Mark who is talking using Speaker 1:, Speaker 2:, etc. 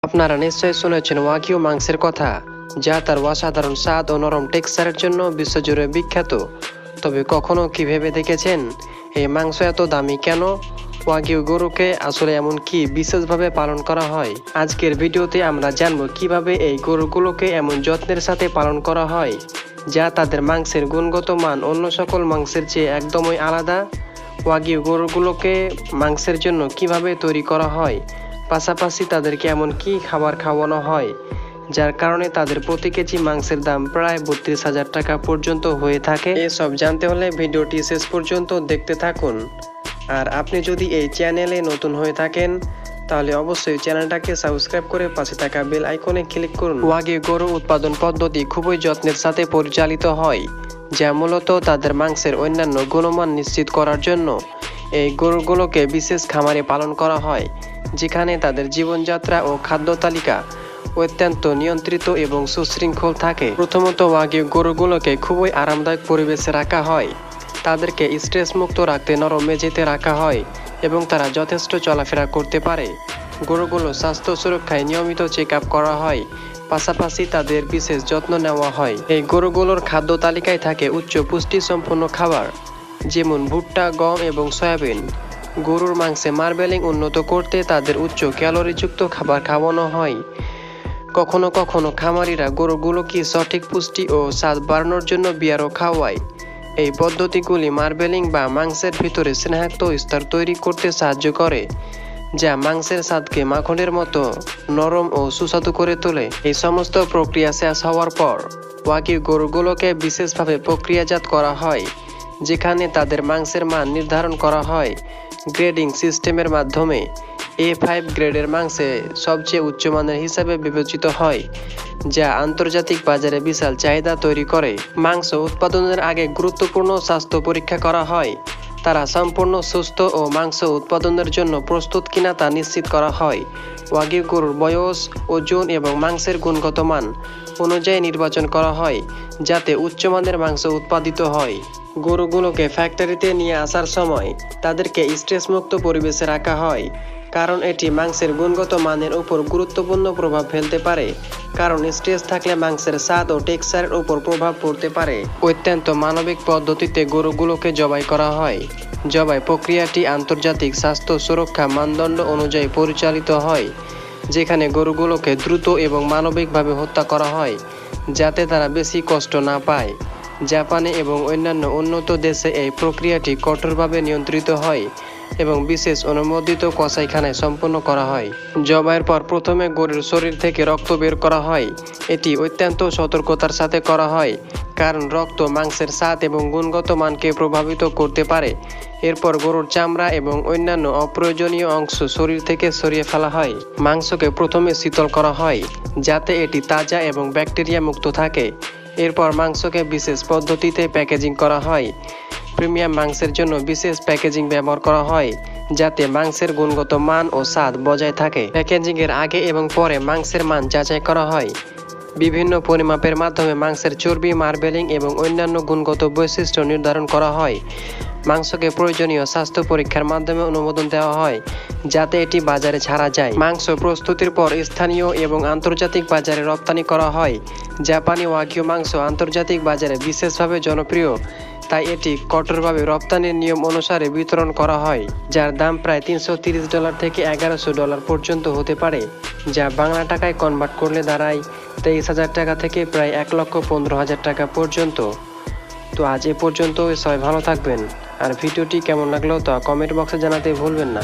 Speaker 1: আপনারা নিশ্চয়ই শুনেছেন ওয়াগিউ মাংসের কথা, যা তার অসাধারণ স্বাদ ও নরম টেক্সচারের জন্য বিশ্বজুড়ে বিখ্যাত। তবে কখনো কি ভেবে দেখেছেন এই মাংস এত দামি কেন? ওয়াগিউ গরুকে আসলে এমন কি বিশেষভাবে পালন করা হয়? আজকের ভিডিওতে আমরা জানব কিভাবে এই গরুগুলোকে এমন যত্নের সাথে পালন করা হয় যা তাদের মাংসের গুণগত মান অন্য সকল মাংসের চেয়ে একদমই আলাদা। ওয়াগিউ গরুগুলোকে মাংসের জন্য কিভাবে তৈরি করা হয়, পাশাপাশি তাদেরকে এমন কি খাবার খাওয়ানো হয় যার কারণে তাদের প্রতি কেজি মাংসের দাম প্রায় 32,000 টাকা পর্যন্ত হয়ে থাকে। এসব জানতে হলে ভিডিওটি শেষ পর্যন্ত দেখতে থাকুন। আর আপনি যদি এই চ্যানেলে নতুন হয়ে থাকেন তাহলে অবশ্যই চ্যানেলটাকে সাবস্ক্রাইব করে পাশে থাকা বেল আইকনে ক্লিক করুন। ওয়াগিউ গরু উৎপাদন পদ্ধতি খুবই যত্নের সাথে পরিচালিত হয়, যা মূলত তাদের মাংসের অন্যান্য গুণমান নিশ্চিত করার জন্য। এই গরুগুলোকে বিশেষ খামারে পালন করা হয়, যেখানে তাদের জীবনযাত্রা ও খাদ্য তালিকা অত্যন্ত নিয়ন্ত্রিত এবং সুশৃঙ্খল থাকে। প্রথমত, ওয়াগিউ গরুগুলোকে খুবই আরামদায়ক পরিবেশে রাখা হয়। তাদেরকে স্ট্রেস মুক্ত রাখতে নরম মেঝেতে রাখা হয় এবং তারা যথেষ্ট চলাফেরা করতে পারে। গরুগুলো স্বাস্থ্য সুরক্ষায় নিয়মিত চেক আপ করা হয়, পাশাপাশি তাদের বিশেষ যত্ন নেওয়া হয়। এই গরুগুলোর খাদ্য তালিকায় থাকে উচ্চ পুষ্টিসম্পন্ন খাবার, যেমন ভুট্টা, গম এবং সয়াবিন। গরুর মাংসে মার্বেলিং উন্নত করতে তাদের উচ্চ ক্যালোরিযুক্ত খাবার খাওয়ানো হয়। কখনো কখনো খামারিরা গরুগুলোকে সঠিক পুষ্টি ও স্বাদ বাড়ানোর জন্য বিয়ারও খাওয়ায়। এই পদ্ধতিগুলি মার্বেলিং বা মাংসের ভিতরে স্নেহাক্ত স্তর তৈরি করতে সাহায্য করে, যা মাংসের স্বাদকে মাখনের মতো নরম ও সুস্বাদু করে তোলে। এই সমস্ত প্রক্রিয়া শেষ হওয়ার পর ওয়াগিউ গরুগুলোকে বিশেষভাবে প্রক্রিয়াজাত করা হয়, যেখানে তাদের মাংসের মান নির্ধারণ করা হয় গ্রেডিং সিস্টেমের মাধ্যমে। A5 গ্রেডের মাংসে সবচেয়ে উচ্চমানের হিসাবে বিবেচিত হয়, যা আন্তর্জাতিক বাজারে বিশাল চাহিদা তৈরি করে। মাংস উৎপাদনের আগে গুরুত্বপূর্ণ স্বাস্থ্য পরীক্ষা করা হয়। তারা সম্পূর্ণ সুস্থ ও মাংস উৎপাদনের জন্য প্রস্তুত কিনা তা নিশ্চিত করা হয়। ওয়াগিউ গরুর বয়স, ওজন এবং মাংসের গুণগত মান অনুযায়ী নির্বাচন করা হয়, যাতে উচ্চমানের মাংস উৎপাদিত হয়। গরুগুলোকে ফ্যাক্টরিতে নিয়ে আসার সময় তাদেরকে স্ট্রেসমুক্ত পরিবেশে রাখা হয়, কারণ এটি মাংসের গুণগত মানের উপর গুরুত্বপূর্ণ প্রভাব ফেলতে পারে। কারণ স্ট্রেস থাকলে মাংসের স্বাদ ও টেক্সচারের উপর প্রভাব পড়তে পারে। অত্যন্ত মানবিক পদ্ধতিতে গরুগুলোকে জবাই করা হয়। জবাই প্রক্রিয়াটি আন্তর্জাতিক স্বাস্থ্য সুরক্ষা মানদণ্ড অনুযায়ী পরিচালিত হয়, যেখানে গরুগুলোকে দ্রুত এবং মানবিকভাবে হত্যা করা হয়, যাতে তারা বেশি কষ্ট না পায়। জাপানে এবং অন্যান্য উন্নত দেশে এই প্রক্রিয়াটি কঠোরভাবে নিয়ন্ত্রিত হয় এবং বিশেষ অনুমোদিত কসাইখানায় সম্পন্ন করা হয়। জবাইয়ের পর প্রথমে গরুর শরীর থেকে রক্ত বের করা হয়। এটি অত্যন্ত সতর্কতার সাথে করা হয়, কারণ রক্ত মাংসের স্বাদ এবং গুণগত মানকে প্রভাবিত করতে পারে। এরপর গরুর চামড়া এবং অন্যান্য অপ্রয়োজনীয় অংশ শরীর থেকে সরিয়ে ফেলা হয়। মাংসকে প্রথমে শীতল করা হয়, যাতে এটি তাজা এবং ব্যাকটেরিয়া মুক্ত থাকে। এরপর মাংসকে বিশেষ পদ্ধতিতে প্যাকেজিং করা হয়। প্রিমিয়াম মাংসের জন্য বিশেষ প্যাকেজিং ব্যবহার করা হয়, যাতে মাংসের গুণগত মান ও স্বাদ বজায় থাকে। প্যাকেজিংয়ের আগে এবং পরে মাংসের মান যাচাই করা হয়। বিভিন্ন পরিমাপের মাধ্যমে মাংসের চর্বি, মার্বেলিং এবং অন্যান্য গুণগত বৈশিষ্ট্য নির্ধারণ করা হয়। মাংসকে প্রয়োজনীয় স্বাস্থ্য পরীক্ষার মাধ্যমে অনুমোদন দেওয়া হয়, যাতে এটি বাজারে ছাড়া যায়। মাংস প্রস্তুতির পর স্থানীয় এবং আন্তর্জাতিক বাজারে রপ্তানি করা হয়। জাপানি ওয়াগিউ মাংস আন্তর্জাতিক বাজারে বিশেষভাবে জনপ্রিয়, তাই এটি কঠোরভাবে রপ্তানির নিয়ম অনুসারে বিতরণ করা হয়, যার দাম প্রায় $330 থেকে $1100 পর্যন্ত হতে পারে, যা বাংলা টাকায় কনভার্ট করলে দাঁড়ায় 23,000 টাকা থেকে প্রায় 1,15,000 টাকা পর্যন্ত। তো আজ এ পর্যন্ত, সবাই ভালো থাকবেন। আর ভিডিওটি কেমন লাগলো তা কমেন্ট বক্সে জানাতে ভুলবেন না।